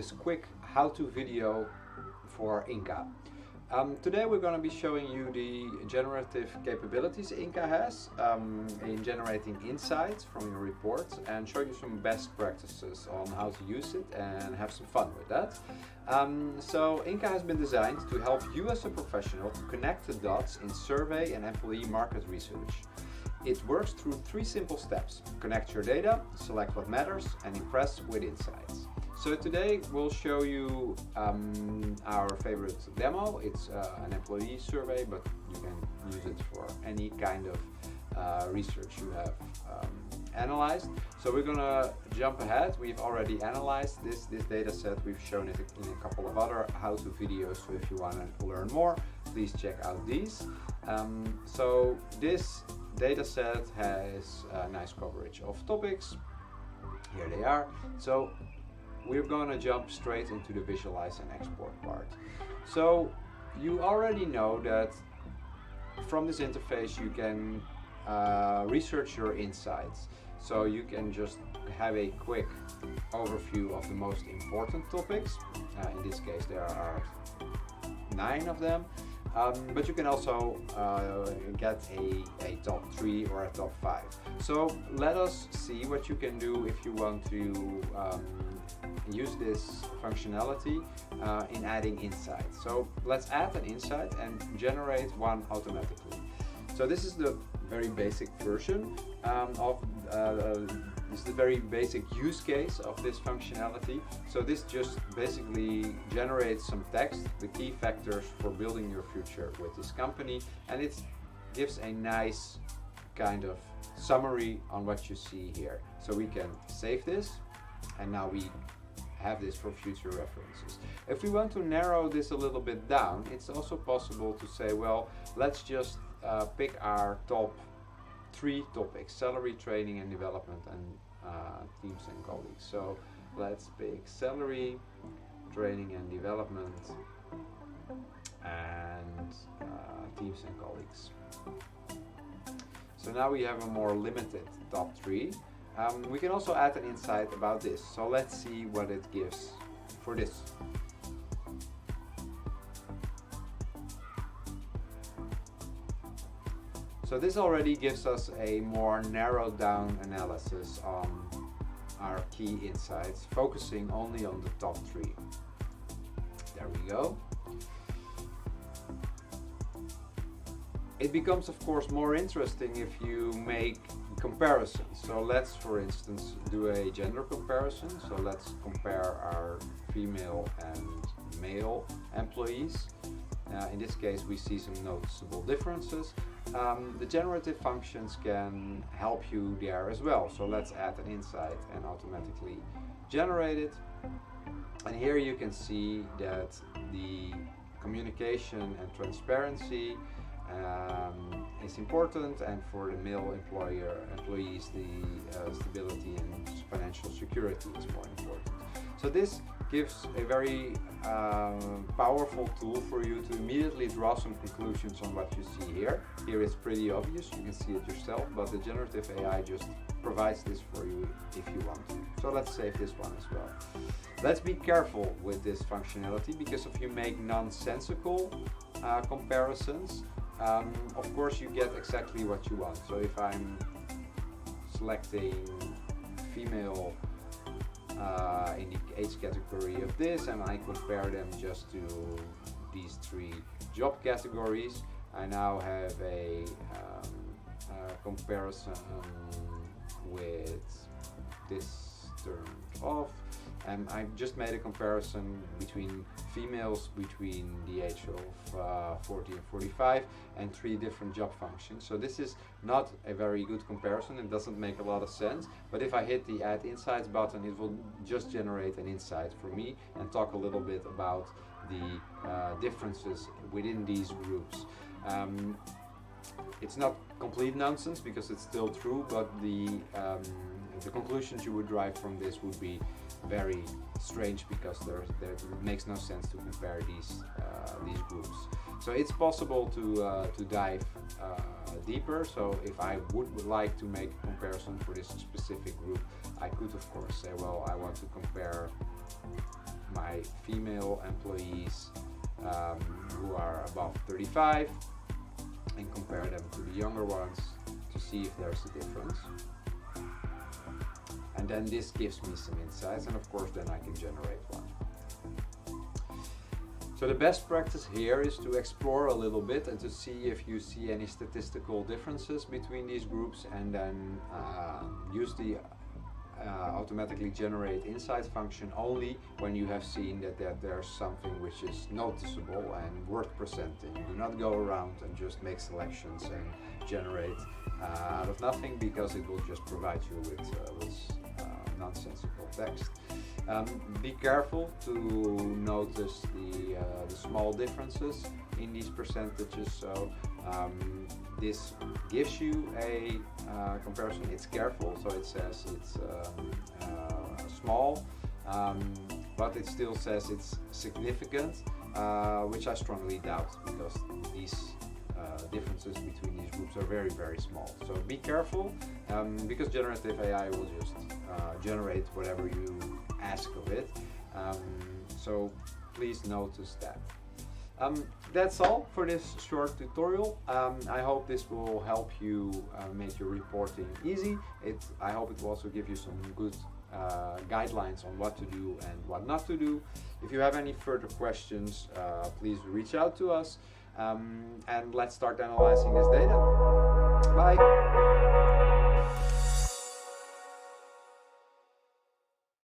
this quick how-to video for Inqqa. Today we're going to be showing you the generative capabilities Inqqa has in generating insights from your reports and show you some best practices on how to use it and have some fun with that. So Inqqa has been designed to help you as a professional to connect the dots in survey and employee market research. It works through 3 simple steps: connect your data, select what matters, and impress with insights. So today we'll show you our favorite demo. It's an employee survey, but you can use it for any kind of research you have analyzed. So we're gonna jump ahead. We've already analyzed this data set. We've shown it in a couple of other how-to videos, so if you want to learn more, please check out these. So this data set has nice coverage of topics. Here they are. So we're going to jump straight into the visualize and export part. So you already know that from this interface you can research your insights. So you can just have a quick overview of the most important topics. In this case there are 9 of them. But you can also get a top 3 or a top 5. So let us see what you can do if you want to use this functionality in adding insights. So let's add an insight and generate one automatically. So this is the very basic version this is the very basic use case of this functionality. So this just basically generates some text, the key factors for building your future with this company, and it gives a nice kind of summary on what you see here. So we can save this, and now we have this for future references. If we want to narrow this a little bit down, it's also possible to say, well, let's just pick our top 3 topics: salary, training and development, and teams and colleagues. So let's pick salary, training and development, and teams and colleagues. So now we have a more limited top 3. We can also add an insight about this. So let's see what it gives for this. So this already gives us a more narrowed down analysis on our key insights, focusing only on the top 3. There we go. It becomes, of course, more interesting if you make comparisons. So let's, for instance, do a gender comparison. So let's compare our female and male employees. In this case, we see some noticeable differences. The generative functions can help you there as well. So let's add an insight and automatically generate it. And here you can see that the communication and transparency is important, and for the male employees the stability and financial security is more important. So this gives a very powerful tool for you to immediately draw some conclusions on what you see here. Here it's pretty obvious, you can see it yourself, but the generative AI just provides this for you if you want to. So let's save this one as well. Let's be careful with this functionality, because if you make nonsensical comparisons, of course you get exactly what you want. So if I'm selecting female in the age category of this, and I compare them just to these 3 job categories, I now have a comparison with this turned off, and I just made a comparison between females between the age of 40 and 45 and 3 different job functions. So this is not a very good comparison, it doesn't make a lot of sense, but if I hit the add insights button, it will just generate an insight for me and talk a little bit about the differences within these groups. It's not complete nonsense because it's still true, but the conclusions you would derive from this would be very strange, because it makes no sense to compare these groups. So it's possible to dive deeper. So if I would like to make a comparison for this specific group, I could of course say, well, I want to compare my female employees who are above 35 and compare them to the younger ones to see if there's a difference. And then this gives me some insights, and of course then I can generate one. So the best practice here is to explore a little bit and to see if you see any statistical differences between these groups, and then use the automatically generate insights function only when you have seen that there's something which is noticeable and worth presenting. Do not go around and just make selections and generate out of nothing, because it will just provide you with nonsensical text. Be careful to notice the small differences in these percentages. So this gives you a comparison. It's careful, so it says it's small, but it still says it's significant, which I strongly doubt, because these differences between these groups are very, very small. So be careful, because generative AI will just generate whatever you ask of it. So please notice that. That's all for this short tutorial. I hope this will help you make your reporting easy. I hope it will also give you some good guidelines on what to do and what not to do. If you have any further questions, please reach out to us, and let's start analyzing this data. Bye.